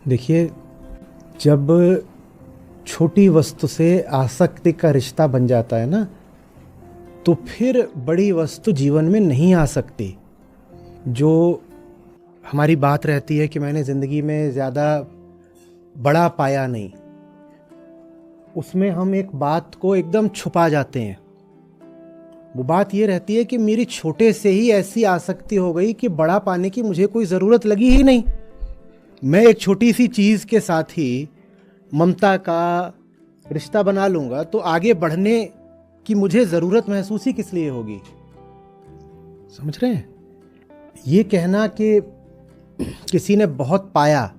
देखिए, जब छोटी वस्तु से आसक्ति का रिश्ता बन जाता है ना, तो फिर बड़ी वस्तु जीवन में नहीं आ सकती। जो हमारी बात रहती है कि मैंने ज़िंदगी में ज़्यादा बड़ा पाया नहीं, उसमें हम एक बात को एकदम छुपा जाते हैं। वो बात ये रहती है कि मेरी छोटे से ही ऐसी आसक्ति हो गई कि बड़ा पाने की मुझे कोई ज़रूरत लगी ही नहीं। मैं एक छोटी सी चीज़ के साथ ही ममता का रिश्ता बना लूँगा तो आगे बढ़ने की मुझे ज़रूरत महसूस ही किस लिए होगी। समझ रहे हैं? ये कहना कि किसी ने बहुत पाया,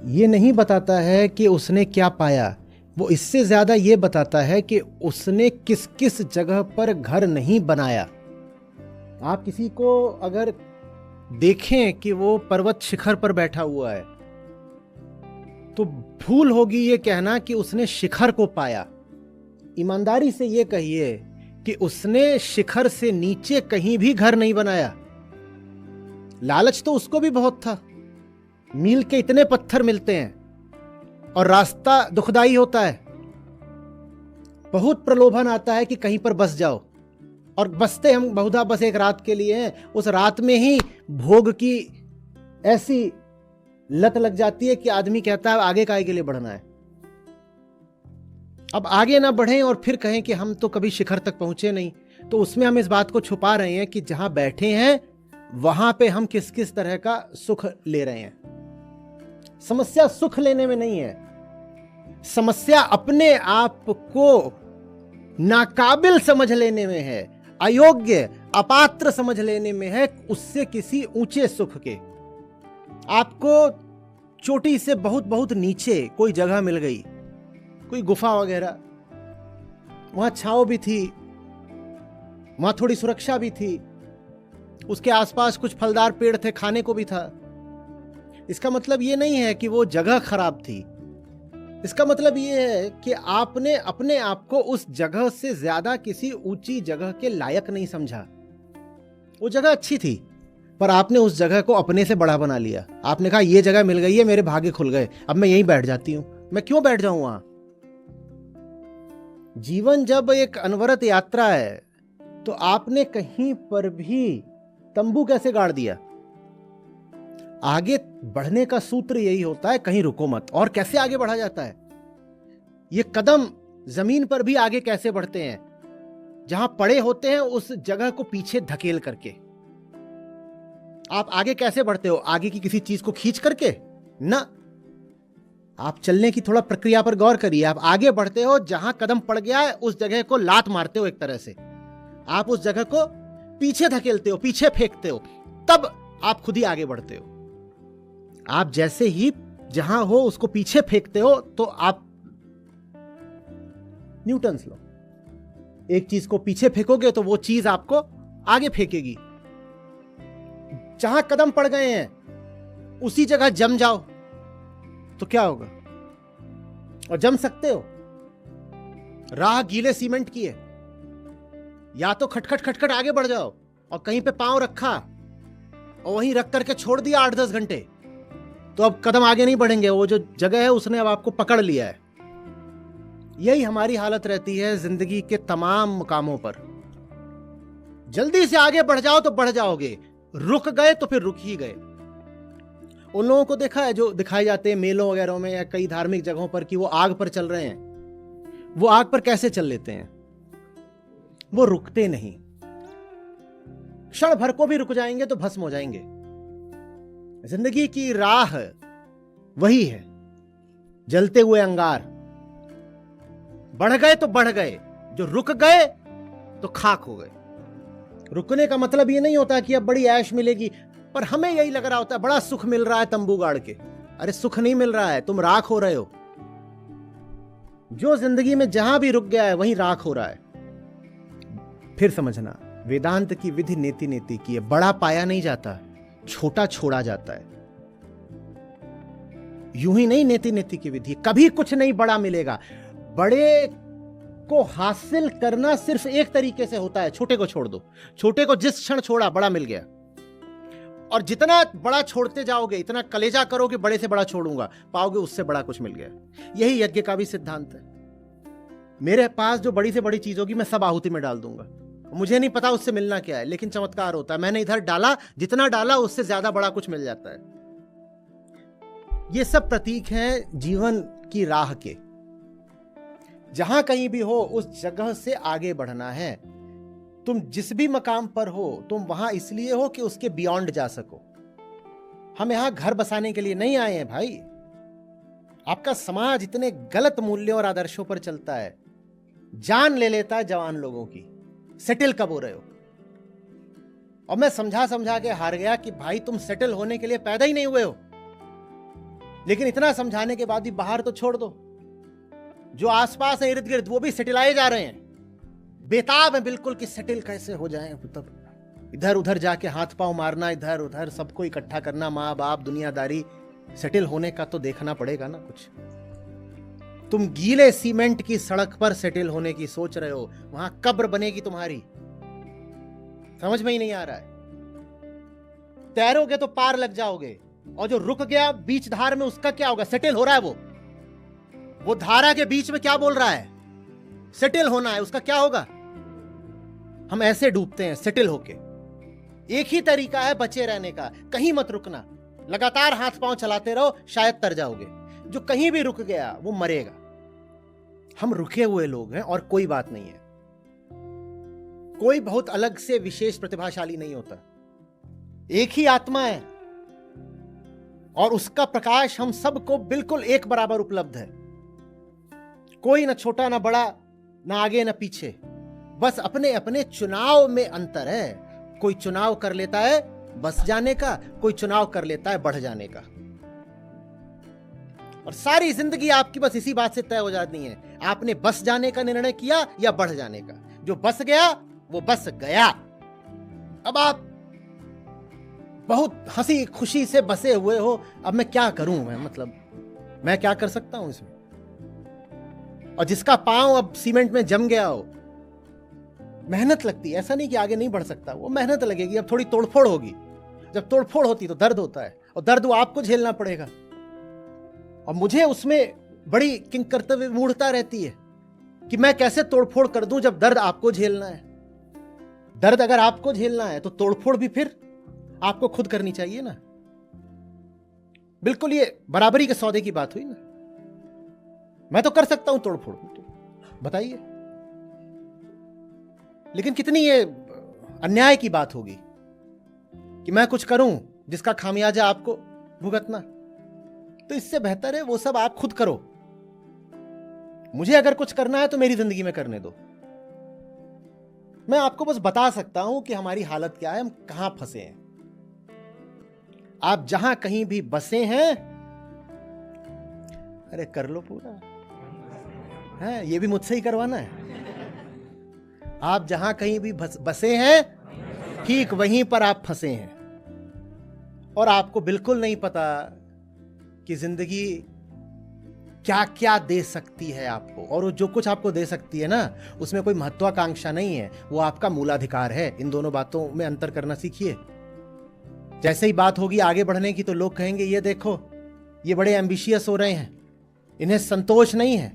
ये नहीं बताता है कि उसने क्या पाया। वो इससे ज़्यादा ये बताता है कि उसने किस किस जगह पर घर नहीं बनाया। आप किसी को अगर देखें कि वो पर्वत शिखर पर बैठा हुआ है, तो भूल होगी ये कहना कि उसने शिखर को पाया। ईमानदारी से ये कहिए कि उसने शिखर से नीचे कहीं भी घर नहीं बनाया। लालच तो उसको भी बहुत था। मील के इतने पत्थर मिलते हैं और रास्ता दुखदाई होता है। बहुत प्रलोभन आता है कि कहीं पर बस जाओ, और बसते हम बहुधा बस एक रात के लिए हैं। उस रात में ही भोग की ऐसी लत लग जाती है कि आदमी कहता है आगे काहे के लिए बढ़ना है। अब आगे ना बढ़ें और फिर कहें कि हम तो कभी शिखर तक पहुंचे नहीं, तो उसमें हम इस बात को छुपा रहे हैं कि जहां बैठे हैं वहां पे हम किस किस तरह का सुख ले रहे हैं। समस्या सुख लेने में नहीं है, समस्या अपने आप को नाकाबिल समझ लेने में है, अयोग्य अपात्र समझ लेने में है, उससे किसी ऊंचे सुख के। आपको चोटी से बहुत बहुत नीचे कोई जगह मिल गई, कोई गुफा वगैरह, वहां छांव भी थी, वहां थोड़ी सुरक्षा भी थी, उसके आसपास कुछ फलदार पेड़ थे, खाने को भी था। इसका मतलब ये नहीं है कि वो जगह खराब थी। इसका मतलब ये है कि आपने अपने आप को उस जगह से ज्यादा किसी ऊंची जगह के लायक नहीं समझा। वो जगह अच्छी थी, पर आपने उस जगह को अपने से बड़ा बना लिया। आपने कहा ये जगह मिल गई है, मेरे भाग्य खुल गए, अब मैं यहीं बैठ जाती हूं। मैं क्यों बैठ जाऊं वहां? जीवन जब एक अनवरत यात्रा है, तो आपने कहीं पर भी तंबू कैसे गाड़ दिया? आगे बढ़ने का सूत्र यही होता है, कहीं रुको मत। और कैसे आगे बढ़ा जाता है? ये कदम जमीन पर भी आगे कैसे बढ़ते हैं? जहां पड़े होते हैं उस जगह को पीछे धकेल करके। आप आगे कैसे बढ़ते हो? आगे की किसी चीज को खींच करके ना। आप चलने की थोड़ा प्रक्रिया पर गौर करिए। आप आगे बढ़ते हो जहां कदम पड़ गया है उस जगह को लात मारते हो। एक तरह से आप उस जगह को पीछे धकेलते हो, पीछे फेंकते हो, तब आप खुद ही आगे बढ़ते हो। आप जैसे ही जहां हो उसको पीछे फेंकते हो तो आप न्यूटन्स लॉ, एक चीज को पीछे फेंकोगे तो वो चीज आपको आगे फेंकेगी। जहां कदम पड़ गए हैं उसी जगह जम जाओ तो क्या होगा? और जम सकते हो। राह गीले सीमेंट की है, या तो खटखट खटखट आगे बढ़ जाओ, और कहीं पे पांव रखा और वहीं रख करके छोड़ दिया 8-10 घंटे, तो अब कदम आगे नहीं बढ़ेंगे। वो जो जगह है उसने अब आपको पकड़ लिया है। यही हमारी हालत रहती है जिंदगी के तमाम मुकामों पर। जल्दी से आगे बढ़ जाओ तो बढ़ जाओगे, रुक गए तो फिर रुक ही गए। उन लोगों को देखा है जो दिखाए जाते हैं मेलों वगैरह में या कई धार्मिक जगहों पर कि वो आग पर चल रहे हैं। वो आग पर कैसे चल लेते हैं? वो रुकते नहीं। क्षण भर को भी रुक जाएंगे तो भस्म हो जाएंगे। जिंदगी की राह वही है, जलते हुए अंगार। बढ़ गए तो बढ़ गए, जो रुक गए तो खाक हो गए। रुकने का मतलब ये नहीं होता कि अब बड़ी ऐश मिलेगी, पर हमें यही लग रहा होता है बड़ा सुख मिल रहा है तंबू गाड़ के। अरे सुख नहीं मिल रहा है, तुम राख हो रहे हो। जो जिंदगी में जहां भी रुक गया है वहीं राख हो रहा है। फिर समझना, वेदांत की विधि नेति नेति की है। बड़ा पाया नहीं जाता, छोटा छोड़ा जाता है। यूं ही नहीं नेति नेति की विधि, कभी कुछ नहीं बड़ा मिलेगा। बड़े को हासिल करना सिर्फ एक तरीके से होता है, छोटे को छोड़ दो। छोटे को जिस क्षण छोड़ा बड़ा मिल गया। और जितना बड़ा छोड़ते जाओगे, इतना कलेजा करोगे बड़े से बड़ा छोड़ूंगा, पाओगे उससे बड़ा कुछ मिल गया। यही यज्ञ का भी सिद्धांत है। मेरे पास जो बड़ी से बड़ी चीज होगी मैं सब आहुति में डाल दूंगा, मुझे नहीं पता उससे मिलना क्या है, लेकिन चमत्कार होता है, मैंने इधर डाला, जितना डाला उससे ज्यादा बड़ा कुछ मिल जाता है। ये सब प्रतीक हैं जीवन की राह के। जहां कहीं भी हो उस जगह से आगे बढ़ना है। तुम जिस भी मकाम पर हो तुम वहां इसलिए हो कि उसके बियॉन्ड जा सको। हम यहां घर बसाने के लिए नहीं आए हैं भाई। आपका समाज इतने गलत मूल्यों और आदर्शों पर चलता है, जान ले लेता है जवान लोगों की। सेटल कब हो रहे हो? और मैं समझा समझा के हार गया कि भाई तुम सेटल होने के लिए पैदा ही नहीं हुए हो। लेकिन इतना समझाने के बाद भी बाहर तो छोड़ दो, जो आसपास है इर्द गिर्द वो भी सेटलाए जा रहे हैं, बेताब है बिल्कुल कि सेटल कैसे हो जाएं। तब इधर उधर जाके हाथ पांव मारना, इधर उधर सबको इकट्ठा करना, माँ बाप दुनियादारी। सेटल होने का तो देखना पड़ेगा ना कुछ। तुम गीले सीमेंट की सड़क पर सेटल होने की सोच रहे हो, वहां कब्र बनेगी तुम्हारी। समझ में ही नहीं आ रहा है। तैरोगे तो पार लग जाओगे, और जो रुक गया बीच धार में उसका क्या होगा? सेटल हो रहा है वो धारा के बीच में क्या बोल रहा है? सेटल होना है, उसका क्या होगा? हम ऐसे डूबते हैं सेटल होके। एक ही तरीका है बचे रहने का, कहीं मत रुकना, लगातार हाथ पांव चलाते रहो, शायद तर जाओगे। जो कहीं भी रुक गया वो मरेगा। हम रुके हुए लोग हैं और कोई बात नहीं है। कोई बहुत अलग से विशेष प्रतिभाशाली नहीं होता, एक ही आत्मा है और उसका प्रकाश हम सबको बिल्कुल एक बराबर उपलब्ध है। कोई ना छोटा ना बड़ा, ना आगे ना पीछे, बस अपने अपने चुनाव में अंतर है। कोई चुनाव कर लेता है बस जाने का, कोई चुनाव कर लेता है बढ़ जाने का। और सारी जिंदगी आपकी बस इसी बात से तय हो जाती है, आपने बस जाने का निर्णय किया या बढ़ जाने का। जो बस गया वो बस गया। अब आप बहुत हंसी खुशी से बसे हुए हो, अब मैं क्या करूं? मैं क्या कर सकता हूं इसमें? और जिसका पांव अब सीमेंट में जम गया हो, मेहनत लगती है, ऐसा नहीं कि आगे नहीं बढ़ सकता, वो मेहनत लगेगी। अब थोड़ी तोड़फोड़ होगी, जब तोड़फोड़ होती तो दर्द होता है, और दर्द वो आपको झेलना पड़ेगा। और मुझे उसमें बड़ी किंकर्तव्य मूढ़ता रहती है कि मैं कैसे तोड़फोड़ कर दूं जब दर्द आपको झेलना है। दर्द अगर आपको झेलना है तो तोड़फोड़ भी फिर आपको खुद करनी चाहिए ना। बिल्कुल ये बराबरी के सौदे की बात हुई ना। मैं तो कर सकता हूं तोड़फोड़, तो बताइए। लेकिन कितनी ये अन्याय की बात होगी कि मैं कुछ करूं जिसका खामियाजा आपको भुगतना। तो इससे बेहतर है वो सब आप खुद करो। मुझे अगर कुछ करना है तो मेरी जिंदगी में करने दो। मैं आपको बस बता सकता हूं कि हमारी हालत क्या है, हम कहां फंसे हैं। आप जहां कहीं भी बसे हैं, अरे कर लो पूरा है, ये भी मुझसे ही करवाना है। आप जहां कहीं भी बसे हैं, ठीक वहीं पर आप फंसे हैं। और आपको बिल्कुल नहीं पता कि जिंदगी क्या क्या दे सकती है आपको। और जो कुछ आपको दे सकती है ना, उसमें कोई महत्वाकांक्षा नहीं है, वो आपका मूलाधिकार है। इन दोनों बातों में अंतर करना सीखिए। जैसे ही बात होगी आगे बढ़ने की तो लोग कहेंगे ये देखो ये बड़े एम्बिशियस हो रहे हैं, इन्हें संतोष नहीं है।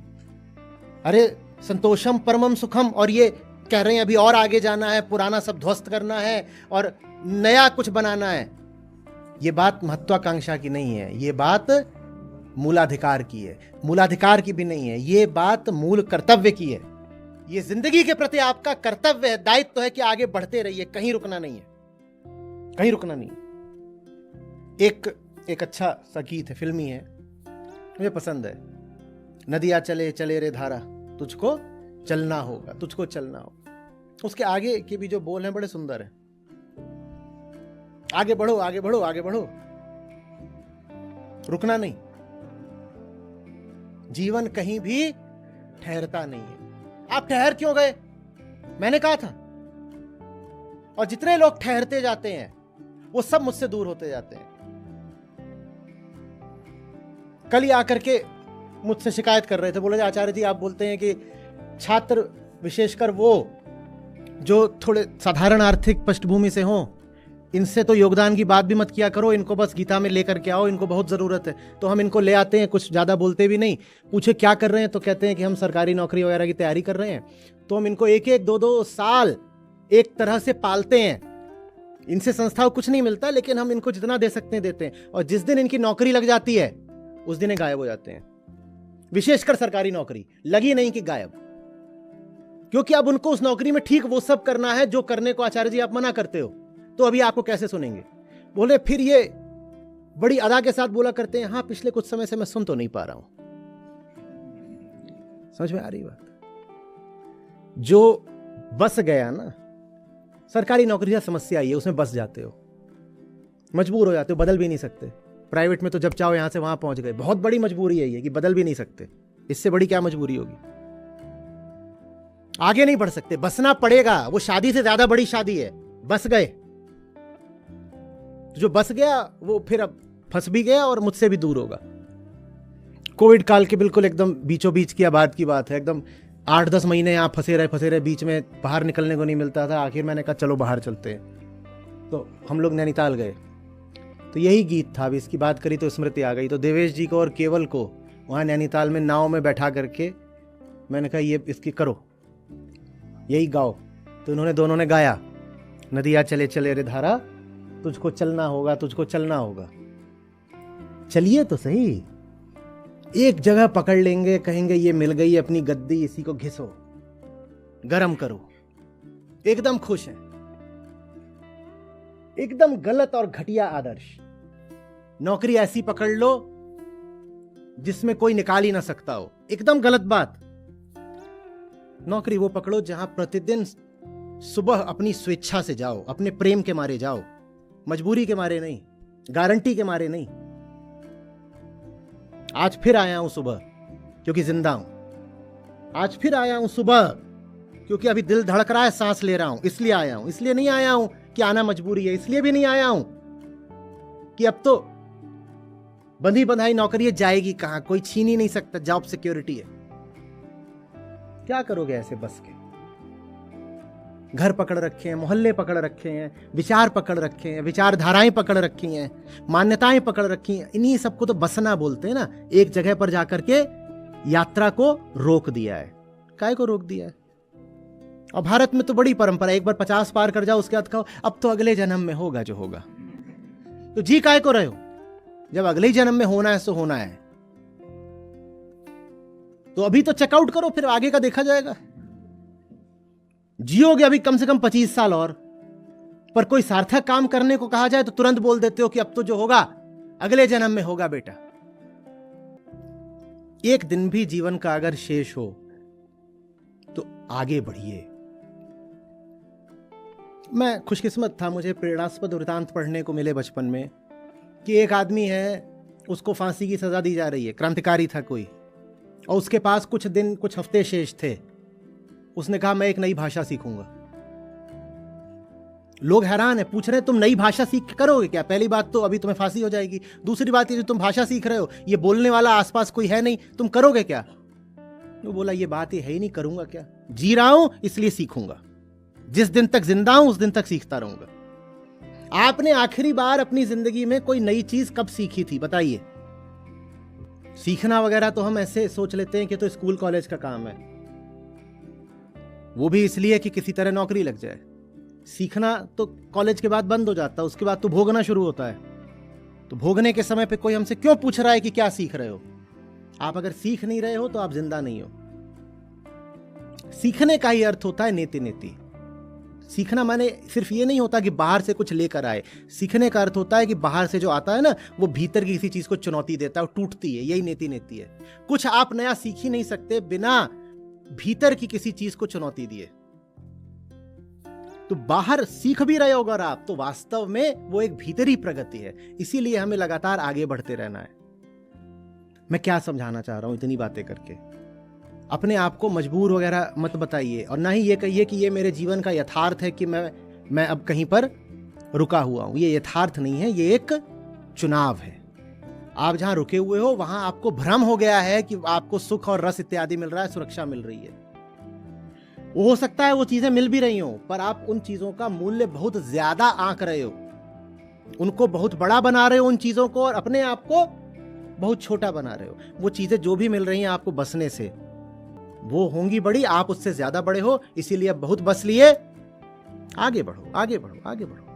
अरे संतोषम परमम सुखम, और ये कह रहे हैं अभी और आगे जाना है, पुराना सब ध्वस्त करना है और नया कुछ बनाना है। ये बात महत्वाकांक्षा की नहीं है, ये बात मूलाधिकार की है। मूलाधिकार की भी नहीं है, ये बात मूल कर्तव्य की है। ये जिंदगी के प्रति आपका कर्तव्य है, दायित्व है कि आगे बढ़ते रहिए, कहीं रुकना नहीं है, कहीं रुकना नहीं। एक अच्छा सा गीत है, फिल्मी है, मुझे पसंद है। नदिया चले चले रे धारा, तुझको चलना होगा, तुझको चलना होगा। उसके आगे के भी जो बोल हैं बड़े सुंदर हैं। आगे बढ़ो आगे बढ़ो आगे बढ़ो, रुकना नहीं। जीवन कहीं भी ठहरता नहीं है। आप ठहर क्यों गए? मैंने कहा था। और जितने लोग ठहरते जाते हैं वो सब मुझसे दूर होते जाते हैं। कल ही आकर के मुझसे शिकायत कर रहे थे, बोले आचार्य जी आप बोलते हैं कि छात्र विशेषकर वो जो थोड़े साधारण आर्थिक पृष्ठभूमि से हों, इनसे तो योगदान की बात भी मत किया करो, इनको बस गीता में लेकर के आओ, इनको बहुत ज़रूरत है। तो हम इनको ले आते हैं, कुछ ज़्यादा बोलते भी नहीं। पूछे क्या कर रहे हैं तो कहते हैं कि हम सरकारी नौकरी वगैरह की तैयारी कर रहे हैं। तो हम इनको 1-1, 2-2 साल एक तरह से पालते हैं। इनसे संस्था को कुछ नहीं मिलता, लेकिन हम इनको जितना दे सकते हैं देते हैं। और जिस दिन इनकी नौकरी लग जाती है उस दिन ये गायब हो जाते हैं। विशेषकर सरकारी नौकरी लगी नहीं कि गायब, क्योंकि अब उनको उस नौकरी में ठीक वो सब करना है जो करने को आचार्य जी आप मना करते हो। तो अभी आपको कैसे सुनेंगे? बोले फिर ये बड़ी अदा के साथ बोला करते हैं, हाँ पिछले कुछ समय से मैं सुन तो नहीं पा रहा हूं। समझ में आ रही बात? जो बस गया ना, सरकारी नौकरी से समस्या आई है, उसमें बस जाते हो, मजबूर हो जाते हो, बदल भी नहीं सकते। प्राइवेट में तो जब चाहो यहां से वहां पहुंच गए। बहुत बड़ी मजबूरी है ये कि बदल भी नहीं सकते। इससे बड़ी क्या मजबूरी होगी? आगे नहीं बढ़ सकते, बसना पड़ेगा। वो शादी से ज्यादा बड़ी शादी है, बस गए। जो बस गया वो फिर अब फंस भी गया और मुझसे भी दूर होगा। कोविड काल के बिल्कुल एकदम बीचों बीच की बात है। एकदम 8-10 महीने यहाँ फंसे रहे, बीच में बाहर निकलने को नहीं मिलता था। आखिर मैंने कहा चलो बाहर चलते हैं, तो हम लोग नैनीताल गए। तो यही गीत था, अभी इसकी बात करी तो स्मृति आ गई। तो देवेश जी को और केवल को वहाँ नैनीताल में नाव में बैठा करके मैंने कहा ये इसकी करो, यही गाओ। तो इन्होंने दोनों ने गाया, नदिया चले चले रे धारा, तुझको चलना होगा, तुझको चलना होगा। चलिए तो सही, एक जगह पकड़ लेंगे, कहेंगे ये मिल गई अपनी गद्दी, इसी को घिसो, गरम करो, एकदम खुश हैं। एकदम गलत और घटिया आदर्श। नौकरी ऐसी पकड़ लो जिसमें कोई निकाल ही ना सकता हो, एकदम गलत बात। नौकरी वो पकड़ो जहां प्रतिदिन सुबह अपनी स्वेच्छा से जाओ, अपने प्रेम के मारे जाओ, मजबूरी के मारे नहीं, गारंटी के मारे नहीं। आज फिर आया हूं सुबह क्योंकि जिंदा हूं। आज फिर आया हूं सुबह क्योंकि अभी दिल धड़क रहा है, सांस ले रहा हूं, इसलिए आया हूं। इसलिए नहीं आया हूं कि आना मजबूरी है, इसलिए भी नहीं आया हूं कि अब तो बंधी बंधाई नौकरी जाएगी कहां, कोई छीन ही नहीं सकता, जॉब सिक्योरिटी है। क्या करोगे ऐसे बस के? घर पकड़ रखे हैं, मोहल्ले पकड़ रखे हैं, विचार पकड़ रखे हैं, विचारधाराएं पकड़ रखी हैं, मान्यताएं पकड़ रखी हैं। इन्हीं सबको तो बसना बोलते हैं ना। एक जगह पर जाकर के यात्रा को रोक दिया है। काहे को रोक दिया है? और भारत में तो बड़ी परंपरा, एक बार 50 पार कर जाओ उसके बाद कहो अब तो अगले जन्म में होगा जो होगा। तो जी काहे को रहे हो? जब अगले जन्म में होना है सो होना है, तो अभी तो चेकआउट करो, फिर आगे का देखा जाएगा। जियोगे अभी कम से कम 25 साल और, पर कोई सार्थक काम करने को कहा जाए तो तुरंत बोल देते हो कि अब तो जो होगा अगले जन्म में होगा। बेटा, एक दिन भी जीवन का अगर शेष हो तो आगे बढ़िए। मैं खुशकिस्मत था, मुझे प्रेरणास्पद वृतांत पढ़ने को मिले बचपन में कि एक आदमी है, उसको फांसी की सजा दी जा रही है, क्रांतिकारी था कोई, और उसके पास कुछ दिन कुछ हफ्ते शेष थे। उसने कहा मैं एक नई भाषा सीखूंगा। लोग हैरान है, पूछ रहे तुम नई भाषा सीख करोगे क्या? पहली बात तो अभी तुम्हें फांसी हो जाएगी, दूसरी बात ये जो तुम भाषा सीख रहे हो ये बोलने वाला आसपास कोई है नहीं, तुम करोगे क्या? वो बोला ये बात ये है ही नहीं, करूंगा क्या? जी रहा हूं इसलिए सीखूंगा, जिस दिन तक जिंदा हूं उस दिन तक सीखता रहूंगा। आपने आखिरी बार अपनी जिंदगी में कोई नई चीज कब सीखी थी बताइए? सीखना वगैरह तो हम ऐसे सोच लेते हैं कि तो स्कूल कॉलेज का काम है, वो भी इसलिए कि किसी तरह नौकरी लग जाए। सीखना तो कॉलेज के बाद बंद हो जाता है, उसके बाद तो भोगना शुरू होता है। तो भोगने के समय पे कोई हमसे क्यों पूछ रहा है कि क्या सीख रहे हो? आप अगर सीख नहीं रहे हो तो आप जिंदा नहीं हो। सीखने का ही अर्थ होता है नेति नेति। सीखना माने सिर्फ ये नहीं होता कि बाहर से कुछ लेकर आए। सीखने का अर्थ होता है कि बाहर से जो आता है ना, वो भीतर की किसी चीज को चुनौती देता है, वो टूटती है। यही नेति नेति है। कुछ आप नया सीख ही नहीं सकते बिना भीतर की किसी चीज को चुनौती दिए। तो बाहर सीख भी रहे होगा आप, तो वास्तव में वो एक भीतरी प्रगति है। इसीलिए हमें लगातार आगे बढ़ते रहना है। मैं क्या समझाना चाह रहा हूं इतनी बातें करके? अपने आप को मजबूर वगैरह मत बताइए, और ना ही ये कहिए कि ये मेरे जीवन का यथार्थ है कि मैं अब कहीं पर रुका हुआ हूं। ये यथार्थ नहीं है, ये एक चुनाव है। आप जहां रुके हुए हो वहां आपको भ्रम हो गया है कि आपको सुख और रस इत्यादि मिल रहा है, सुरक्षा मिल रही है। हो सकता है वो चीजें मिल भी रही हो, पर आप उन चीजों का मूल्य बहुत ज्यादा आंक रहे हो। उनको बहुत बड़ा बना रहे हो उन चीजों को, और अपने आप को बहुत छोटा बना रहे हो। वो चीजें जो भी मिल रही हैं आपको बसने से, वो होंगी बड़ी, आप उससे ज्यादा बड़े हो, इसीलिए अब बहुत बस लिए, आगे बढ़ो, आगे बढ़ो, आगे बढ़ो।